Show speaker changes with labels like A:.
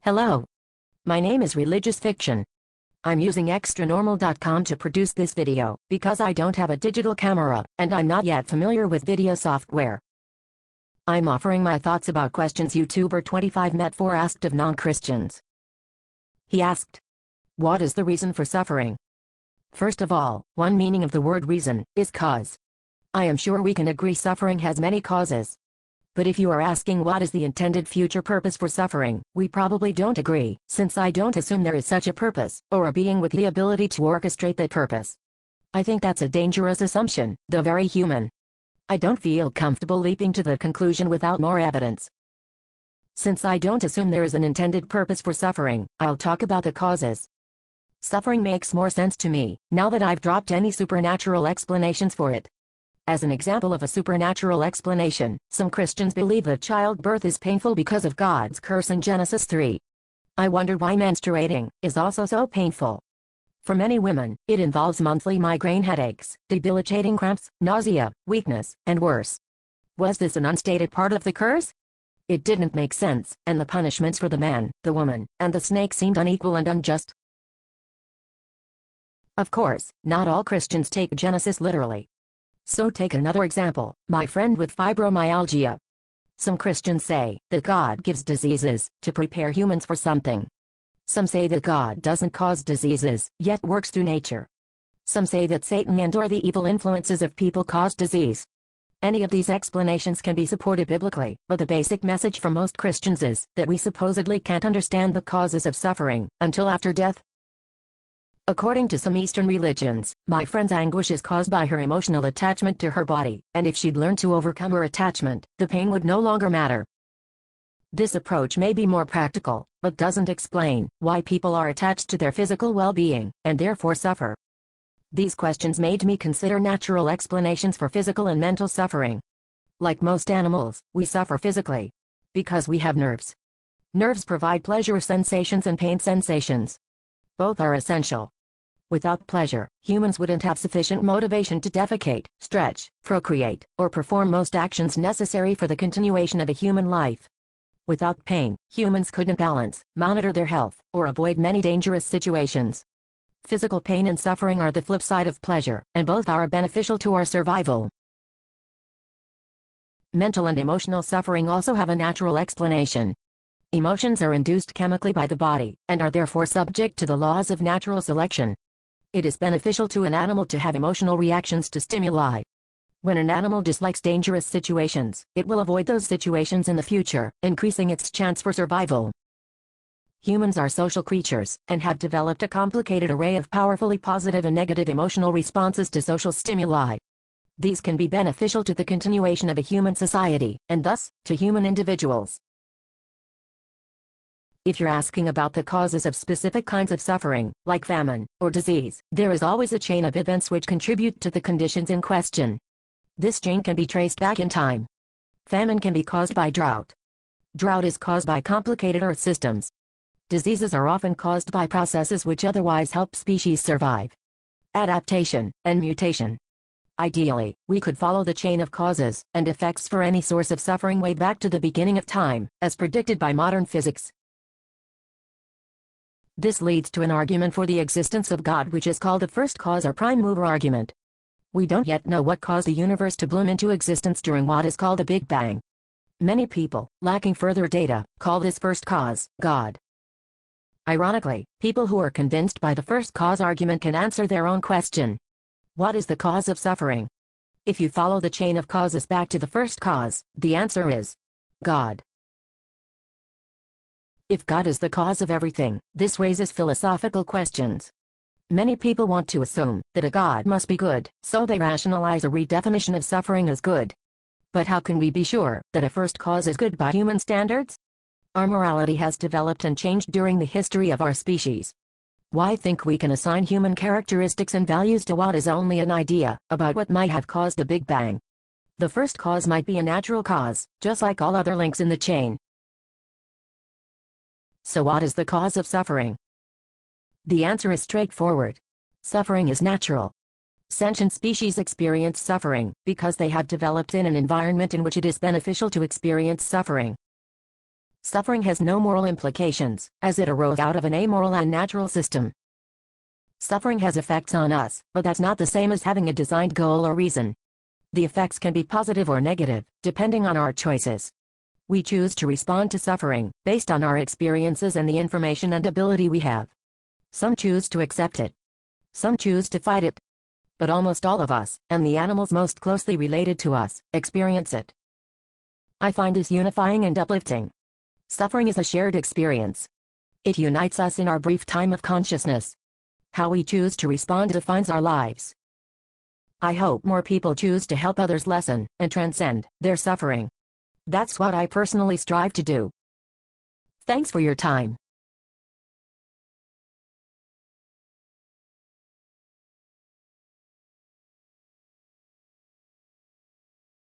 A: Hello. My name is Religious Fiction. I'm using extranormal.com to produce this video because I don't have a digital camera and I'm not yet familiar with video software. I'm offering my thoughts about questions YouTuber 25met4 asked of non-Christians. He asked, what is the reason for suffering? First of all, one meaning of the word reason is cause. I am sure we can agree suffering has many causes. But if you are asking what is the intended future purpose for suffering, we probably don't agree, since I don't assume there is such a purpose, or a being with the ability to orchestrate that purpose. I think that's a dangerous assumption, though very human. I don't feel comfortable leaping to the conclusion without more evidence. Since I don't assume there is an intended purpose for suffering, I'll talk about the causes. Suffering makes more sense to me, now that I've dropped any supernatural explanations for it. As an example of a supernatural explanation, some Christians believe that childbirth is painful because of God's curse in Genesis 3. I wonder why menstruating is also so painful. For many women, it involves monthly migraine headaches, debilitating cramps, nausea, weakness, and worse. Was this an unstated part of the curse? It didn't make sense, and the punishments for the man, the woman, and the snake seemed unequal and unjust. Of course, not all Christians take Genesis literally. So take another example, my friend with fibromyalgia. Some Christians say that God gives diseases to prepare humans for something. Some say that God doesn't cause diseases, yet works through nature. Some say that Satan and/or the evil influences of people cause disease. Any of these explanations can be supported biblically, but the basic message for most Christians is that we supposedly can't understand the causes of suffering until after death. According to some Eastern religions, my friend's anguish is caused by her emotional attachment to her body, and if she'd learned to overcome her attachment, the pain would no longer matter. This approach may be more practical, but doesn't explain why people are attached to their physical well-being, and therefore suffer. These questions made me consider natural explanations for physical and mental suffering. Like most animals, we suffer physically because we have nerves. Nerves provide pleasure sensations and pain sensations. Both are essential. Without pleasure, humans wouldn't have sufficient motivation to defecate, stretch, procreate, or perform most actions necessary for the continuation of a human life. Without pain, humans couldn't balance, monitor their health, or avoid many dangerous situations. Physical pain and suffering are the flip side of pleasure, and both are beneficial to our survival. Mental and emotional suffering also have a natural explanation. Emotions are induced chemically by the body, and are therefore subject to the laws of natural selection. It is beneficial to an animal to have emotional reactions to stimuli. When an animal dislikes dangerous situations, it will avoid those situations in the future, increasing its chance for survival. Humans are social creatures, and have developed a complicated array of powerfully positive and negative emotional responses to social stimuli. These can be beneficial to the continuation of a human society, and thus, to human individuals. If you're asking about the causes of specific kinds of suffering, like famine or disease, there is always a chain of events which contribute to the conditions in question. This chain can be traced back in time. Famine can be caused by drought. Drought is caused by complicated earth systems. Diseases are often caused by processes which otherwise help species survive. Adaptation and mutation. Ideally, we could follow the chain of causes and effects for any source of suffering way back to the beginning of time, as predicted by modern physics. This leads to an argument for the existence of God, which is called the first cause or prime mover argument. We don't yet know what caused the universe to bloom into existence during what is called a Big Bang. Many people, lacking further data, call this first cause God. Ironically, people who are convinced by the first cause argument can answer their own question. What is the cause of suffering? If you follow the chain of causes back to the first cause, the answer is God. If God is the cause of everything, this raises philosophical questions. Many people want to assume that a God must be good, so they rationalize a redefinition of suffering as good. But how can we be sure that a first cause is good by human standards? Our morality has developed and changed during the history of our species. Why think we can assign human characteristics and values to what is only an idea about what might have caused the Big Bang? The first cause might be a natural cause, just like all other links in the chain. So what is the cause of suffering? The answer is straightforward. Suffering is natural. Sentient species experience suffering because they have developed in an environment in which it is beneficial to experience suffering. Suffering has no moral implications, as it arose out of an amoral and natural system. Suffering has effects on us, but that's not the same as having a designed goal or reason. The effects can be positive or negative, depending on our choices. We choose to respond to suffering, based on our experiences and the information and ability we have. Some choose to accept it. Some choose to fight it. But almost all of us, and the animals most closely related to us, experience it. I find this unifying and uplifting. Suffering is a shared experience. It unites us in our brief time of consciousness. How we choose to respond defines our lives. I hope more people choose to help others lessen and transcend their suffering. That's what I personally strive to do. Thanks for your time.